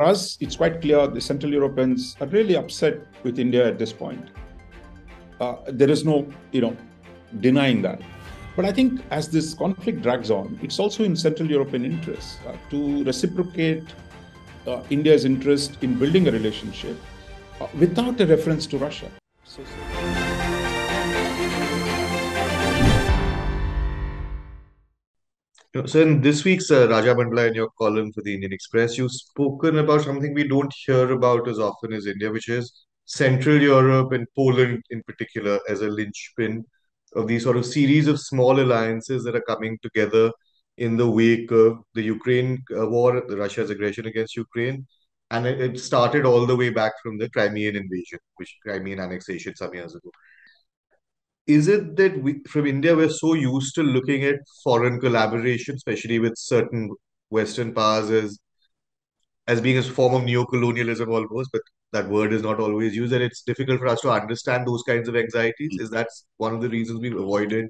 For us, it's quite clear the Central Europeans are really upset with India at this point. There is no, denying that. But I think as this conflict drags on, it's also in Central European interest to reciprocate India's interest in building a relationship without a reference to Russia. So in this week's Rajamandala, in your column for the Indian Express, you've spoken about something we don't hear about as often as India, which is Central Europe and Poland in particular as a linchpin of these sort of series of small alliances that are coming together in the wake of the Ukraine war, the Russia's aggression against Ukraine. And it started all the way back from the Crimean invasion, which Crimean annexation some years ago. Is it that we, from India, we're so used to looking at foreign collaboration, especially with certain Western powers, as being a form of neo-colonialism almost, but that word is not always used, and it's difficult for us to understand those kinds of anxieties? Is that one of the reasons we've avoided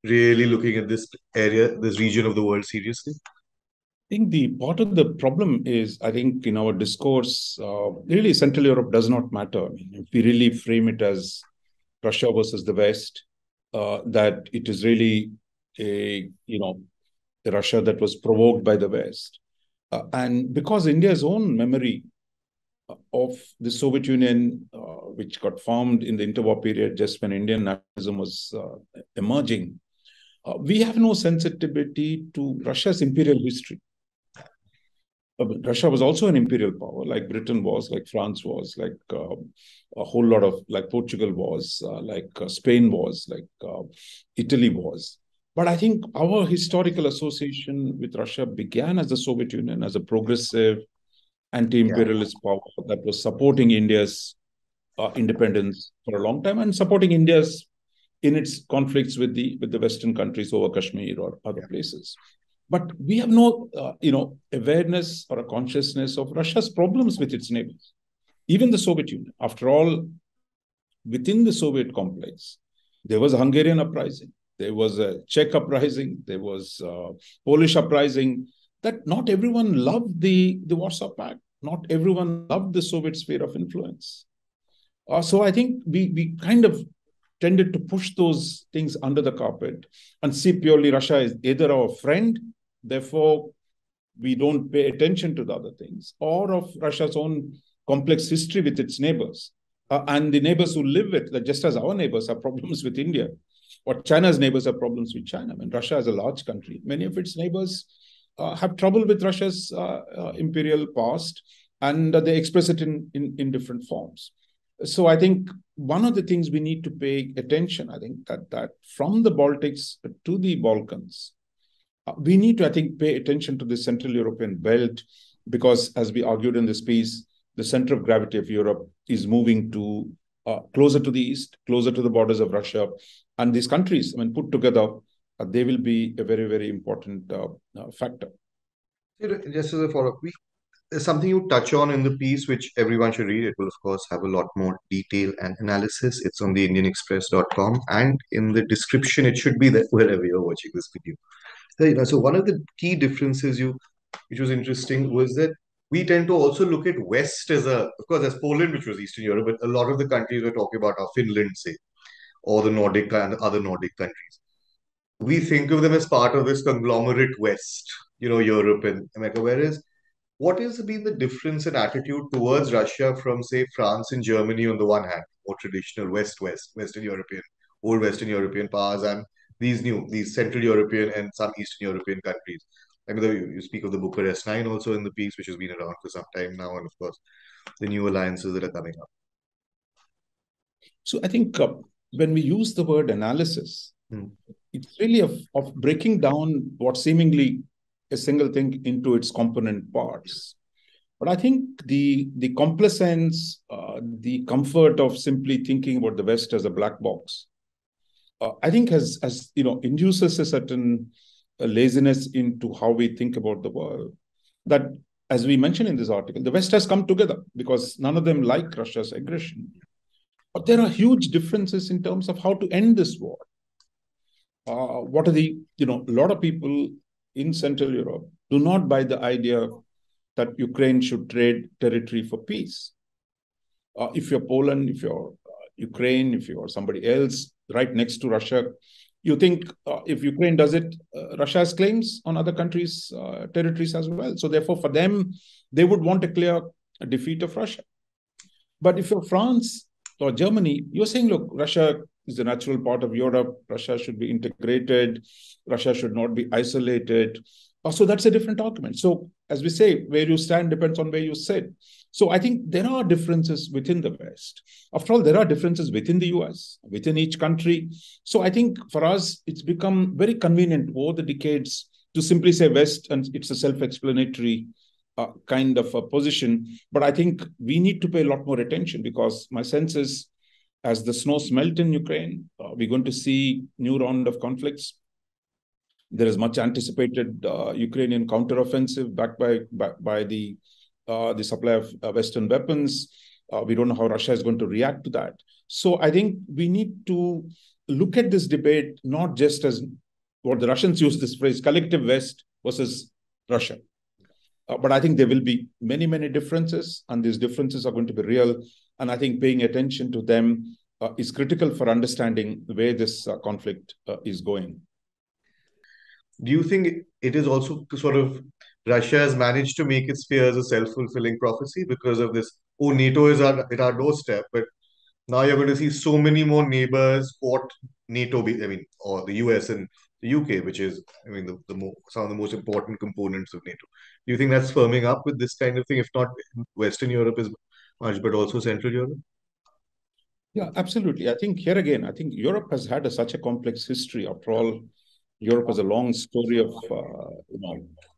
really looking at this area, this region of the world seriously? I think the part of the problem is, I think in our discourse, really Central Europe does not matter. I mean, if we really frame it as Russia versus the West, that it is really a Russia that was provoked by the West, and because India's own memory of the Soviet Union, which got formed in the interwar period, just when Indian nationalism was emerging, we have no sensitivity to Russia's imperial history. Russia was also an imperial power, like Britain was, like France was, like a whole lot of, like Portugal was, like Spain was, like Italy was. But I think our historical association with Russia began as the Soviet Union, as a progressive anti-imperialist power that was supporting India's independence for a long time and supporting India's in its conflicts with the Western countries over Kashmir or other places. But we have no, awareness or a consciousness of Russia's problems with its neighbors. Even the Soviet Union. After all, within the Soviet complex, there was a Hungarian uprising, there was a Czech uprising, there was a Polish uprising. That not everyone loved the Warsaw Pact. Not everyone loved the Soviet sphere of influence. So I think we kind of tended to push those things under the carpet and see purely Russia as either our friend, therefore we don't pay attention to the other things, or of Russia's own complex history with its neighbors. And the neighbors who live with, that just as our neighbors have problems with India, or China's neighbors have problems with China. I mean, Russia is a large country. Many of its neighbors have trouble with Russia's imperial past, and they express it in different forms. So I think one of the things we need to pay attention, I think that from the Baltics to the Balkans, we need to, I think, pay attention to the Central European belt, because as we argued in this piece, the center of gravity of Europe is moving to closer to the east, closer to the borders of Russia. And these countries, I mean, put together, they will be a very, very important factor. Just as a follow-up, there's something you touch on in the piece which everyone should read. It will, of course, have a lot more detail and analysis. It's on the indianexpress.com, and in the description, it should be there wherever you're watching this video. So one of the key differences which was interesting, was that we tend to also look at West as of course, as Poland, which was Eastern Europe, but a lot of the countries we're talking about are Finland, say, or the Nordic and other Nordic countries. We think of them as part of this conglomerate West, Europe and America, whereas what has been the difference in attitude towards Russia from, say, France and Germany on the one hand, more traditional Western European, old Western European powers, and these Central European and some Eastern European countries? I mean, you speak of the Bucharest Nine also in the piece, which has been around for some time now, and of course, the new alliances that are coming up. So I think when we use the word analysis, it's really of breaking down what seemingly a single thing into its component parts. But I think the complacence, the comfort of simply thinking about the West as a black box, I think has induces a certain laziness into how we think about the world. That, as we mentioned in this article, the West has come together because none of them like Russia's aggression. But there are huge differences in terms of how to end this war. What are a lot of people in Central Europe do not buy the idea that Ukraine should trade territory for peace. If you're Poland, if you're Ukraine, if you're somebody else right next to Russia, you think if Ukraine does it, Russia has claims on other countries' territories as well. So therefore, for them, they would want a clear defeat of Russia. But if you're France or Germany, you're saying, look, Russia is a natural part of Europe. Russia should be integrated. Russia should not be isolated. So that's a different argument. So as we say, where you stand depends on where you sit. So I think there are differences within the West. After all, there are differences within the US, within each country. So I think for us, it's become very convenient over the decades to simply say West, and it's a self-explanatory kind of a position. But I think we need to pay a lot more attention, because my sense is as the snows melt in Ukraine, we're going to see new round of conflicts. There is much anticipated Ukrainian counteroffensive backed by the supply of Western weapons. We don't know how Russia is going to react to that. So I think we need to look at this debate not just as what the Russians use this phrase, collective West versus Russia. But I think there will be many, many differences, and these differences are going to be real. And I think paying attention to them is critical for understanding where this conflict is going. Do you think it is also sort of Russia has managed to make its fears a self-fulfilling prophecy because of this? Oh, NATO is at our doorstep, but now you're going to see so many more neighbors port NATO, or the US and the UK, which is, some of the most important components of NATO. Do you think that's firming up with this kind of thing, if not Western Europe as much, but also Central Europe? Yeah, absolutely. I think here again, I think Europe has had such a complex history. After all, Europe has a long story of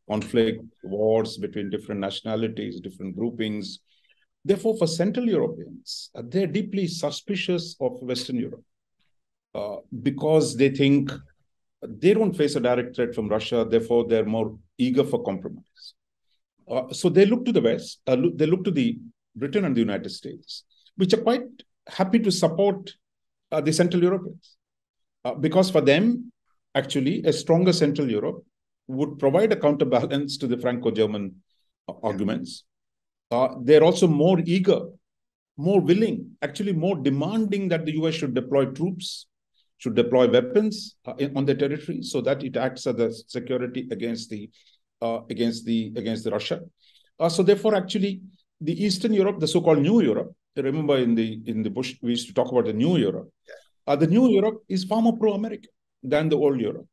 conflict, wars between different nationalities, different groupings. Therefore, for Central Europeans, they're deeply suspicious of Western Europe because they think they don't face a direct threat from Russia. Therefore, they're more eager for compromise. So they look to the West. They look to the Britain and the United States, which are quite happy to support the Central Europeans, because for them, actually, a stronger Central Europe would provide a counterbalance to the Franco-German arguments. They're also more eager, more willing, actually more demanding that the US should deploy troops, should deploy weapons on their territory, so that it acts as a security against the Russia. So therefore, actually, the Eastern Europe, the so-called New Europe, remember in the Bush, we used to talk about the New Europe. The New Europe is far more pro-American than the old Europe.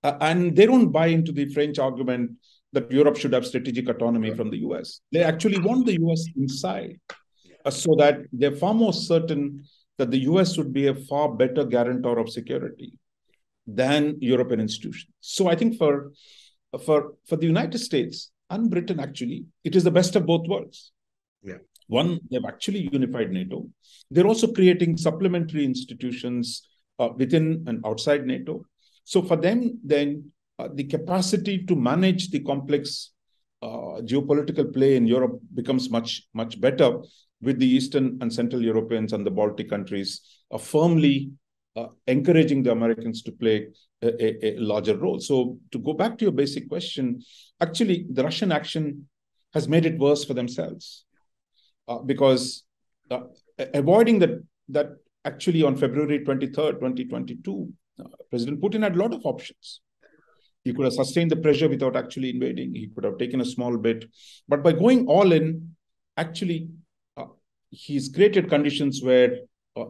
And they don't buy into the French argument that Europe should have strategic autonomy from the US. They actually want the US inside, so that they're far more certain that the US would be a far better guarantor of security than European institutions. So I think for the United States and Britain, actually, it is the best of both worlds. Yeah. One, they've actually unified NATO. They're also creating supplementary institutions within and outside NATO. So for them, then the capacity to manage the complex geopolitical play in Europe becomes much, much better, with the Eastern and Central Europeans and the Baltic countries firmly encouraging the Americans to play a larger role. So to go back to your basic question, actually, the Russian action has made it worse for themselves, because avoiding that actually on February 23rd, 2022, President Putin had a lot of options. He could have sustained the pressure without actually invading. He could have taken a small bit. But by going all in, actually, he's created conditions where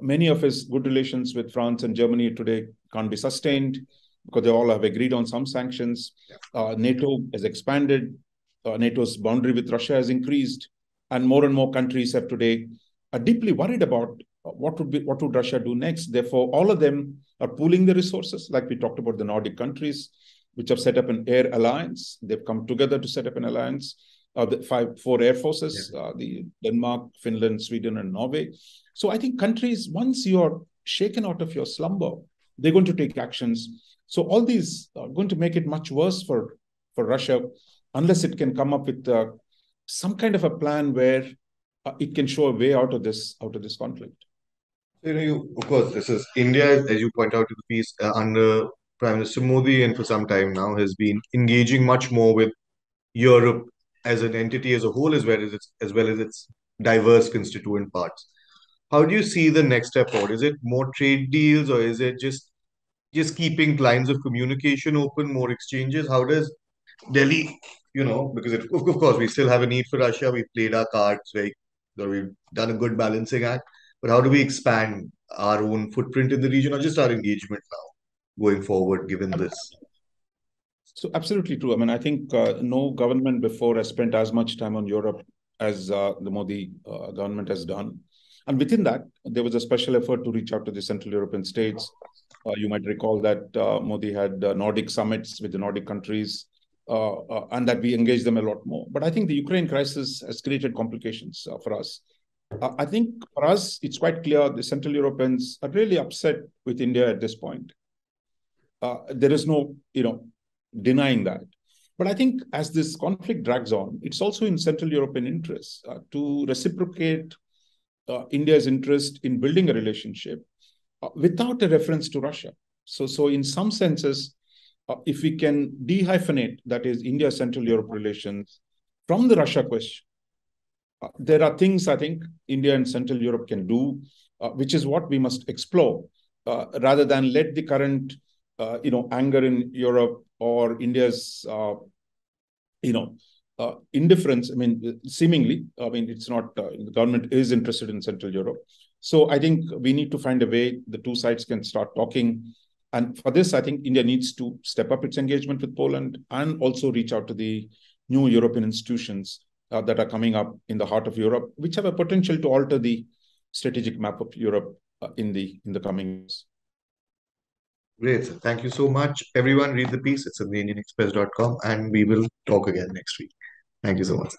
many of his good relations with France and Germany today can't be sustained, because they all have agreed on some sanctions. NATO has expanded. NATO's boundary with Russia has increased. And more countries have today are deeply worried about what would Russia do next. Therefore, all of them are pooling the resources, like we talked about the Nordic countries, which have set up an air alliance. They've come together to set up an alliance. The four air forces, the Denmark, Finland, Sweden, and Norway. So I think countries, once you're shaken out of your slumber, they're going to take actions. So all these are going to make it much worse for Russia, unless it can come up with some kind of a plan where it can show a way out of this conflict. Of course, this is India, as you point out in the piece, under Prime Minister Modi, and for some time now, has been engaging much more with Europe as an entity as a whole, as well as its diverse constituent parts. How do you see the next step forward? Is it more trade deals, or is it just keeping lines of communication open, more exchanges? How does Delhi, because of course we still have a need for Russia. We've played our cards we've done a good balancing act. But how do we expand our own footprint in the region, or just our engagement now going forward, given this? So absolutely true. I mean, I think no government before has spent as much time on Europe as the Modi government has done. And within that, there was a special effort to reach out to the Central European states. You might recall that Modi had Nordic summits with the Nordic countries, and that we engaged them a lot more. But I think the Ukraine crisis has created complications for us. I think for us, it's quite clear the Central Europeans are really upset with India at this point. There is no, denying that. But I think as this conflict drags on, it's also in Central European interests to reciprocate India's interest in building a relationship without a reference to Russia. So in some senses, if we can dehyphenate, that is India-Central Europe relations, from the Russia question, there are things I think India and Central Europe can do, which is what we must explore, rather than let the current, anger in Europe or India's, indifference. I mean, seemingly, it's not, the government is interested in Central Europe. So I think we need to find a way the two sides can start talking. And for this, I think India needs to step up its engagement with Poland and also reach out to the new European institutions that are coming up in the heart of Europe, which have a potential to alter the strategic map of Europe in the coming years. Great. Thank you so much. Everyone, read the piece. It's on the IndianExpress.com, and we will talk again next week. Thank you so much.